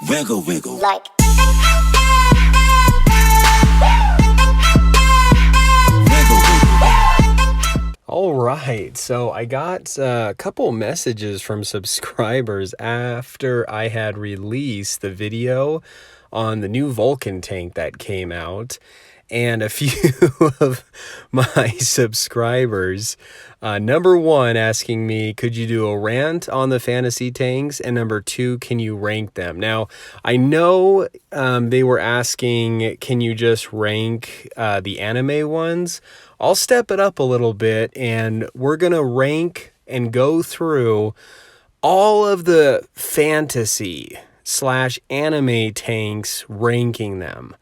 Wiggle, wiggle. Like. All right, so I got a couple messages from subscribers after I had released the video on the new Vulcan tank that came out, and a few of my subscribers, number one, asking me, could you do a rant on the fantasy tanks? And number two, can you rank them? Now, I know they were asking, can you just rank the anime ones? I'll step it up a little bit, and we're going to rank and go through all of the fantasy/anime tanks, ranking them.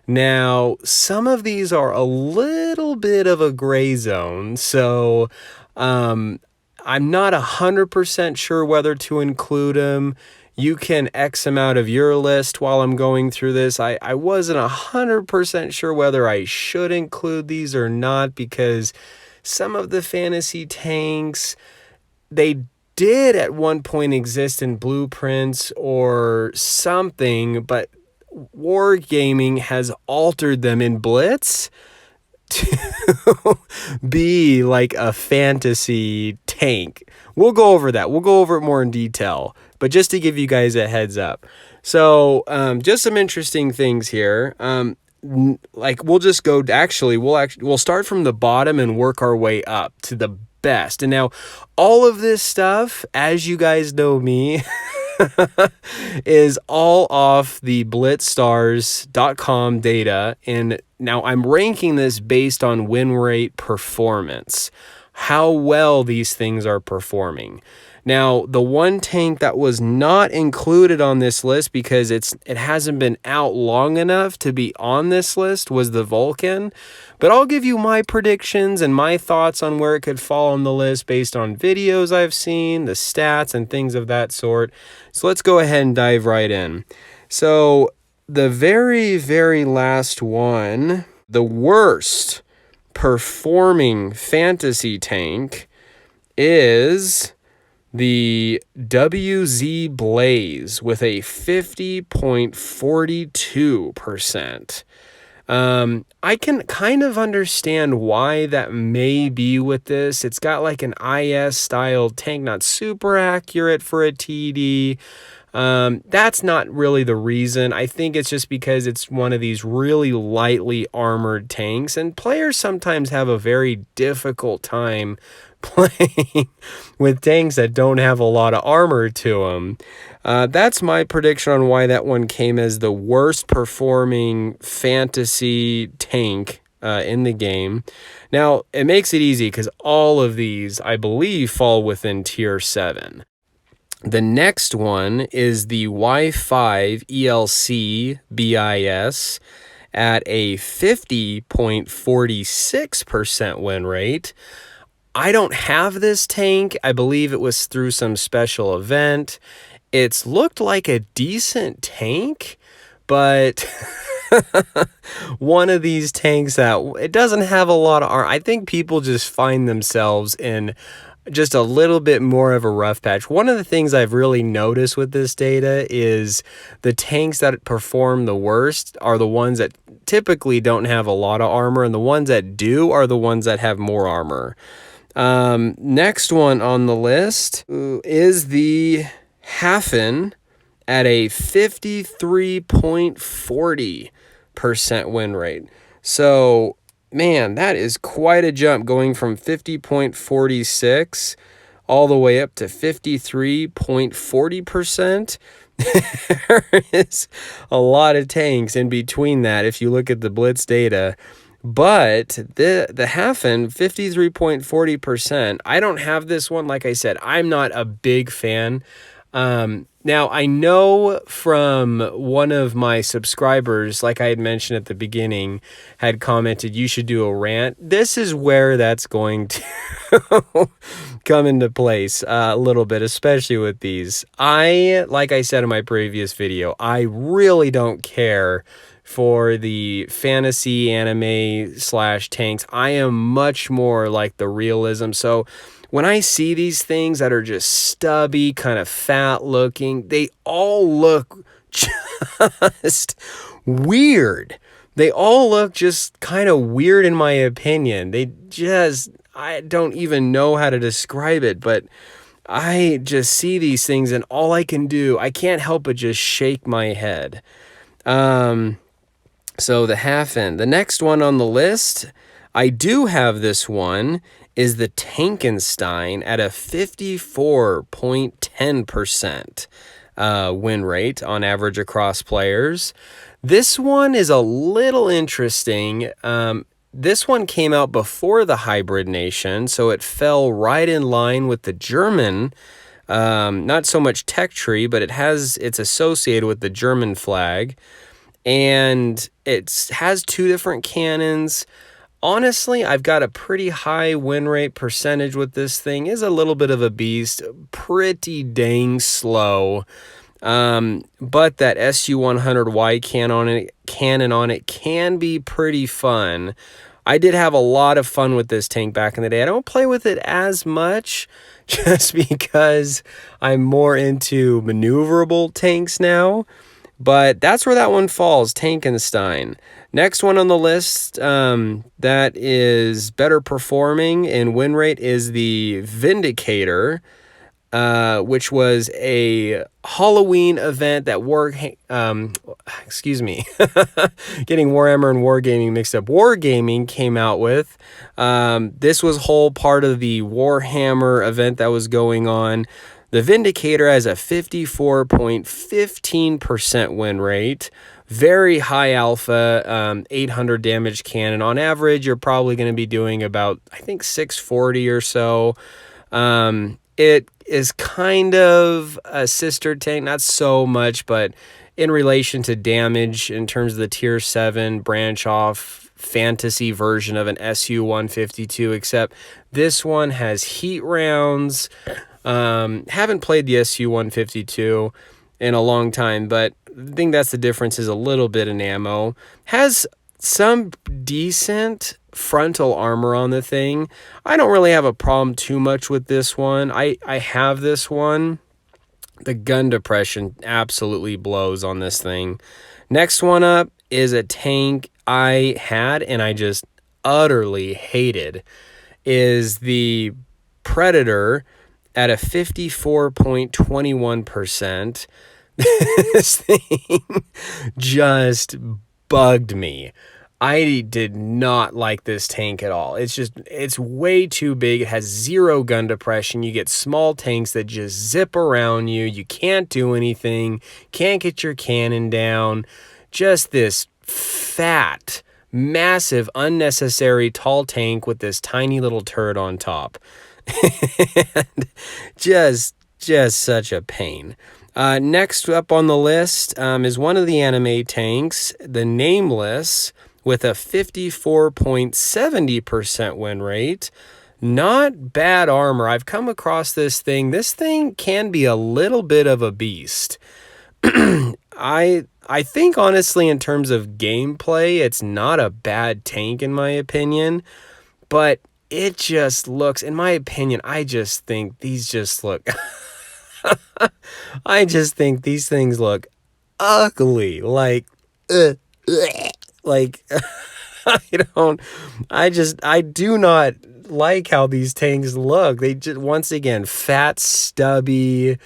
Now, some of these are a little bit of a gray zone, so I'm not 100% sure whether to include them. You can X them out of your list while I'm going through this. I wasn't 100% sure whether I should include these or not, because some of the fantasy tanks, they did at one point exist in blueprints or something, but Wargaming has altered them in Blitz to be like a fantasy tank. We'll go over that. We'll go over it more in detail, but just to give you guys a heads up. So just some interesting things here. Like we'll just go, we'll start from the bottom and work our way up to the best. And now all of this stuff, as you guys know me, is all off the blitzstars.com data. And now I'm ranking this based on win rate performance, how well these things are performing. Now, the one tank that was not included on this list because it hasn't been out long enough to be on this list was the Vulcan. But I'll give you my predictions and my thoughts on where it could fall on the list based on videos I've seen, the stats, and things of that sort. So let's go ahead and dive right in. So the very, very last one, the worst performing fantasy tank is the WZ Blaze with a 50.42%. I can kind of understand why that may be with this. It's got like an IS style tank, not super accurate for a TD. That's not really the reason. I think it's just because it's one of these really lightly armored tanks, and players sometimes have a very difficult time playing with tanks that don't have a lot of armor to them. That's my prediction on why that one came as the worst performing fantasy tank in the game. Now, it makes it easy because all of these, I believe, fall within tier 7. The next one is the Y5 ELCB at a 50.46% win rate. I don't have this tank. I believe it was through some special event. It's looked like a decent tank, but one of these tanks that it doesn't have a lot of armor. I think people just find themselves in just a little bit more of a rough patch. One of the things I've really noticed with this data is the tanks that perform the worst are the ones that typically don't have a lot of armor, and the ones that do are the ones that have more armor. Next one on the list is the Hafen at a 53.40% win rate. So, man, that is quite a jump going from 50.46 all the way up to 53.40%. There is a lot of tanks in between that if you look at the Blitz data. But the Hafen, 53.40%, I don't have this one. Like I said, I'm not a big fan. Now, I know from one of my subscribers, like I had mentioned at the beginning, had commented, you should do a rant. This is where that's going to come into place a little bit, especially with these. Like I said in my previous video, I really don't care for the fantasy anime / tanks. I am much more like the realism. So when I see these things that are just stubby, kind of fat looking, they all look just weird. They all look just kind of weird in my opinion. I don't even know how to describe it, but I just see these things and all I can do, I can't help but just shake my head. So the Hafen. The next one on the list, I do have this one, is the Tankenstein at a 54.10% win rate on average across players. This one is a little interesting. This one came out before the hybrid nation, so it fell right in line with the German. Not so much tech tree, but it's associated with the German flag. And it has two different cannons. Honestly, I've got a pretty high win rate percentage with this thing. Is a little bit of a beast, pretty dang slow. But that SU-100Y cannon on it can be pretty fun. I did have a lot of fun with this tank back in the day. I don't play with it as much just because I'm more into maneuverable tanks now. But that's where that one falls, Tankenstein. Next one on the list that is better performing in win rate is the Vindicator, which was a Halloween event that getting Warhammer and Wargaming mixed up. Wargaming came out with. This was whole part of the Warhammer event that was going on. The Vindicator has a 54.15% win rate. Very high alpha, 800 damage cannon. On average, you're probably going to be doing about, I think, 640 or so. It is kind of a sister tank, not so much, but in relation to damage in terms of the tier 7 branch off fantasy version of an SU-152, except this one has heat rounds. Haven't played the SU-152 in a long time, but I think that's the difference, is a little bit in ammo. Has some decent frontal armor on the thing. I don't really have a problem too much with this one. I have this one. The gun depression absolutely blows on this thing. Next one up is a tank I had and I just utterly hated, is the Predator at a 54.21%. This thing just bugged me. I did not like this tank at all. It's way too big. It has zero gun depression. You get small tanks that just zip around you. You can't do anything. Can't get your cannon down. Just this fat, massive, unnecessary tall tank with this tiny little turret on top. And just such a pain. Next up on the list is one of the anime tanks, the Nameless, with a 54.70% win rate. Not bad armor. I've come across this thing. This thing can be a little bit of a beast. I think, honestly, in terms of gameplay, it's not a bad tank in my opinion, but it just looks, in my opinion, I just think these just look I just think these things look ugly. Like I do not like how these tanks look. They just, once again, fat, stubby,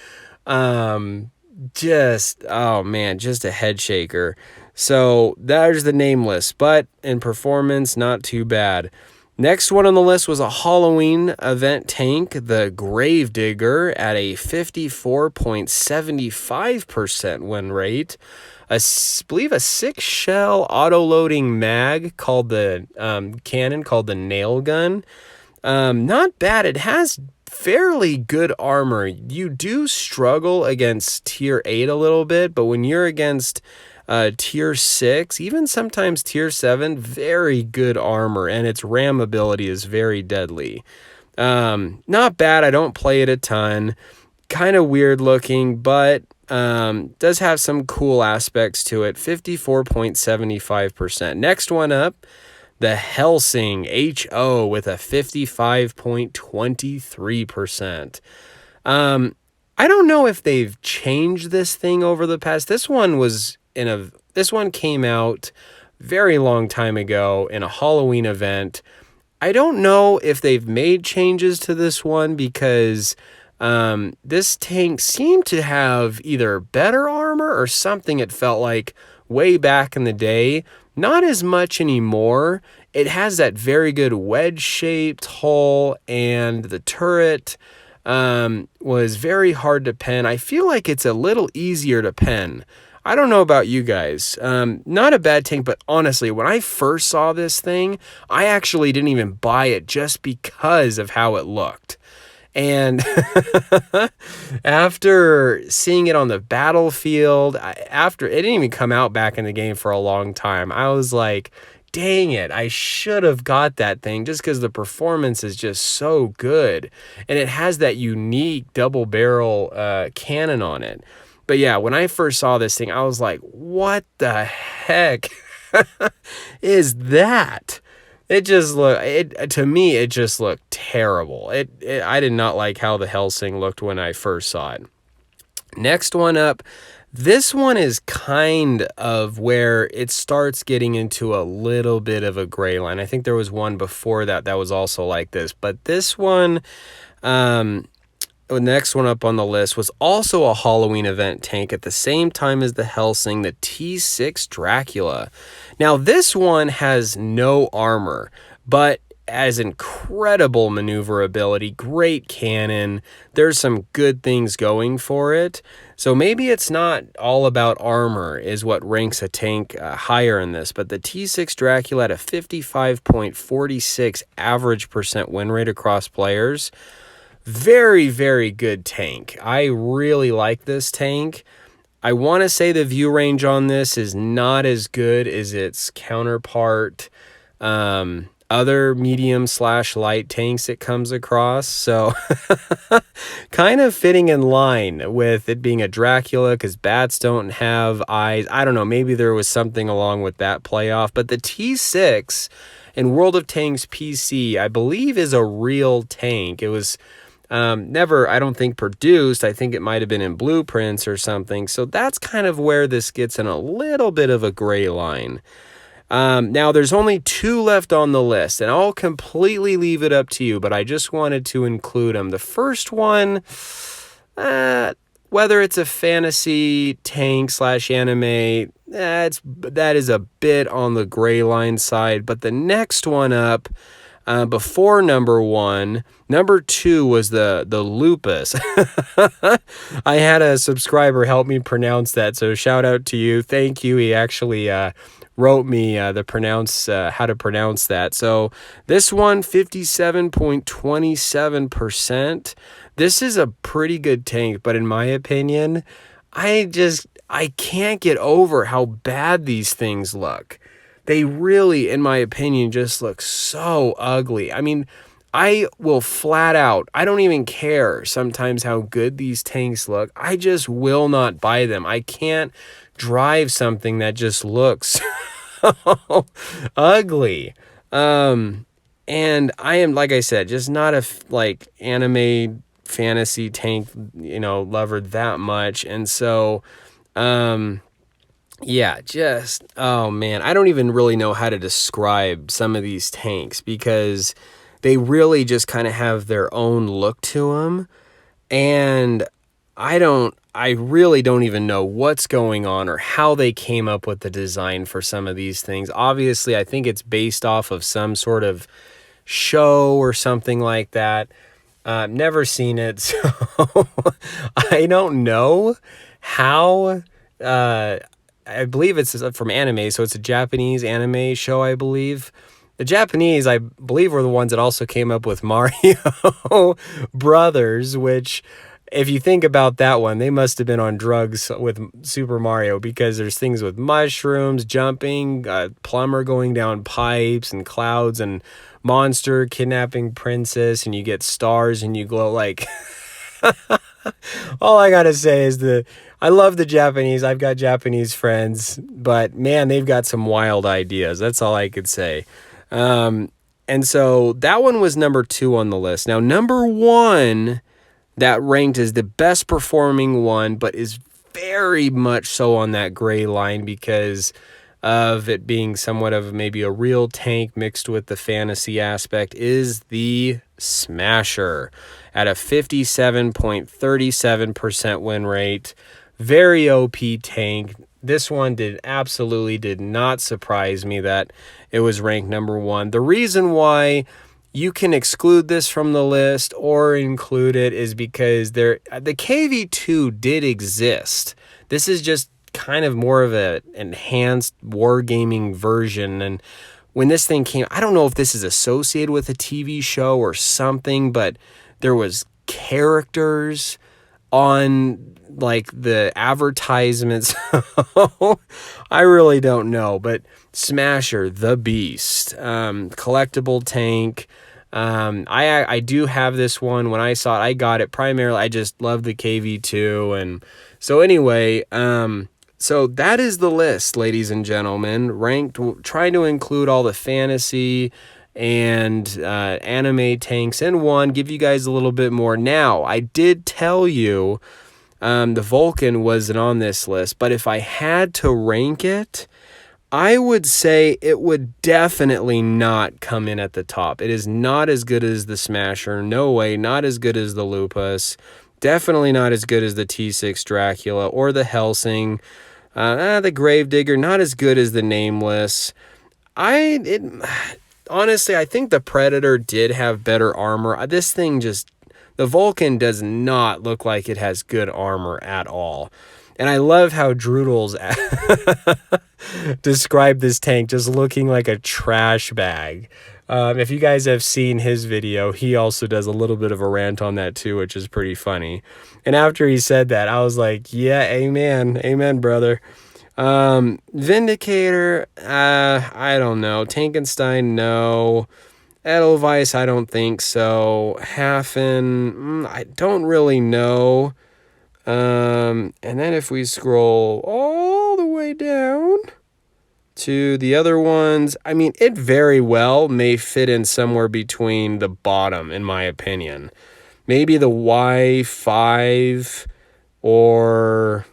just a head shaker. So there's the Nameless, but in performance, not too bad. Next one on the list was a Halloween event tank, the Gravedigger, at a 54.75% win rate. I believe a 6-shell auto-loading mag called the cannon called the nail gun. Not bad. It has fairly good armor. You do struggle against tier 8 a little bit, but when you're against tier 6, even sometimes tier 7, very good armor, and its ram ability is very deadly. Not bad. I don't play it a ton. Kind of weird looking, but does have some cool aspects to it. 54.75%. Next one up, the Helsing HO with a 55.23%. I don't know if they've changed this thing over the past. This one came out very long time ago in a Halloween event. I don't know if they've made changes to this one because this tank seemed to have either better armor or something. It felt like way back in the day. Not as much anymore. It has that very good wedge-shaped hull, and the turret was very hard to pen. I feel like it's a little easier to pen. I don't know about you guys. Not a bad tank, but honestly, when I first saw this thing, I actually didn't even buy it just because of how it looked. And after seeing it on the battlefield, after it didn't even come out back in the game for a long time, I was like, dang it, I should have got that thing just because the performance is just so good. And it has that unique double barrel cannon on it. But yeah, when I first saw this thing, I was like, what the heck is that? To me, it just looked terrible. I did not like how the Helsing looked when I first saw it. Next one up, this one is kind of where it starts getting into a little bit of a gray line. I think there was one before that was also like this. But this one, the next one up on the list was also a Halloween event tank at the same time as the Helsing, the T6 Dracula. Now, this one has no armor, but has incredible maneuverability, great cannon. There's some good things going for it. So maybe it's not all about armor is what ranks a tank higher in this, but the T6 Dracula had a 55.46 average percent win rate across players. Very, very good tank. I really like this tank. I want to say the view range on this is not as good as its counterpart, other medium/light tanks it comes across. So kind of fitting in line with it being a Dracula because bats don't have eyes. I don't know. Maybe there was something along with that playoff. But the T6 in World of Tanks PC, I believe, is a real tank. It was never, I don't think, produced. I think it might have been in blueprints or something. So that's kind of where this gets in a little bit of a gray line. Now, there's only 2 left on the list, and I'll completely leave it up to you, but I just wanted to include them. The first one, whether it's a fantasy tank / anime, that is a bit on the gray line side. But the next one up, before number 1, number 2 was the Lupus. I had a subscriber help me pronounce that, so shout out to you. Thank you. He actually wrote me how to pronounce that. So this one, 57.27%. This is a pretty good tank, but in my opinion, I can't get over how bad these things look. They really, in my opinion, just look so ugly. I mean, I will flat out, I don't even care sometimes how good these tanks look. I just will not buy them. I can't drive something that just looks ugly. And I am, like I said, just not a anime fantasy tank, lover that much. And so, yeah, just, oh man, I don't even really know how to describe some of these tanks because they really just kind of have their own look to them. And I really don't even know what's going on or how they came up with the design for some of these things. Obviously, I think it's based off of some sort of show or something like that. Never seen it, so I don't know how. I believe it's from anime, so it's a Japanese anime show, I believe. The Japanese, I believe, were the ones that also came up with Mario Brothers, which, if you think about that one, they must have been on drugs with Super Mario because there's things with mushrooms, jumping, plumber going down pipes and clouds, and monster kidnapping princess, and you get stars and you glow like... All I gotta say is I love the Japanese. I've got Japanese friends, but man, they've got some wild ideas. That's all I could say. And so that one was number 2 on the list. Now, number 1, that ranked as the best performing one, but is very much so on that gray line because of it being somewhat of maybe a real tank mixed with the fantasy aspect, is the Smasher at a 57.37% win rate. Very OP tank. This one absolutely did not surprise me that it was ranked number 1. The reason why you can exclude this from the list or include it is because the KV2 did exist. This is just kind of more of an enhanced wargaming version. And when this thing came, I don't know if this is associated with a TV show or something, but there was characters on like the advertisements. I really don't know, but Smasher, the beast, collectible tank. I do have this one. When I saw it, I got it primarily. I just love the KV2. And so anyway, so that is the list, ladies and gentlemen, ranked, trying to include all the fantasy and anime tanks in one, give you guys a little bit more. Now, I did tell you the Vulcan wasn't on this list, but if I had to rank it, I would say it would definitely not come in at the top. It is not as good as the Smasher. No way. Not as good as the Lupus. Definitely not as good as the T6 Dracula or the Helsing. The Gravedigger, not as good as the Nameless. Honestly, I think the Predator did have better armor. This thing the Vulcan does not look like it has good armor at all. And I love how Droodles described this tank just looking like a trash bag. If you guys have seen his video, he also does a little bit of a rant on that too, which is pretty funny. And after he said that, I was like, yeah, amen. Amen, brother. Vindicator, I don't know. Tankenstein, no. Edelweiss, I don't think so. Hafen, I don't really know. And then if we scroll all the way down to the other ones, I mean, it very well may fit in somewhere between the bottom, in my opinion. Maybe the Y5 or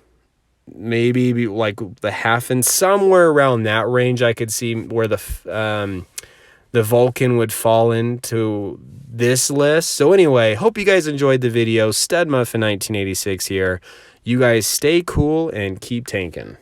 maybe like the Hafen, somewhere around that range. I could see where the Vulcan would fall into this list. So anyway, hope you guys enjoyed the video. Stud Muffin 1986 here. You guys stay cool and keep tanking.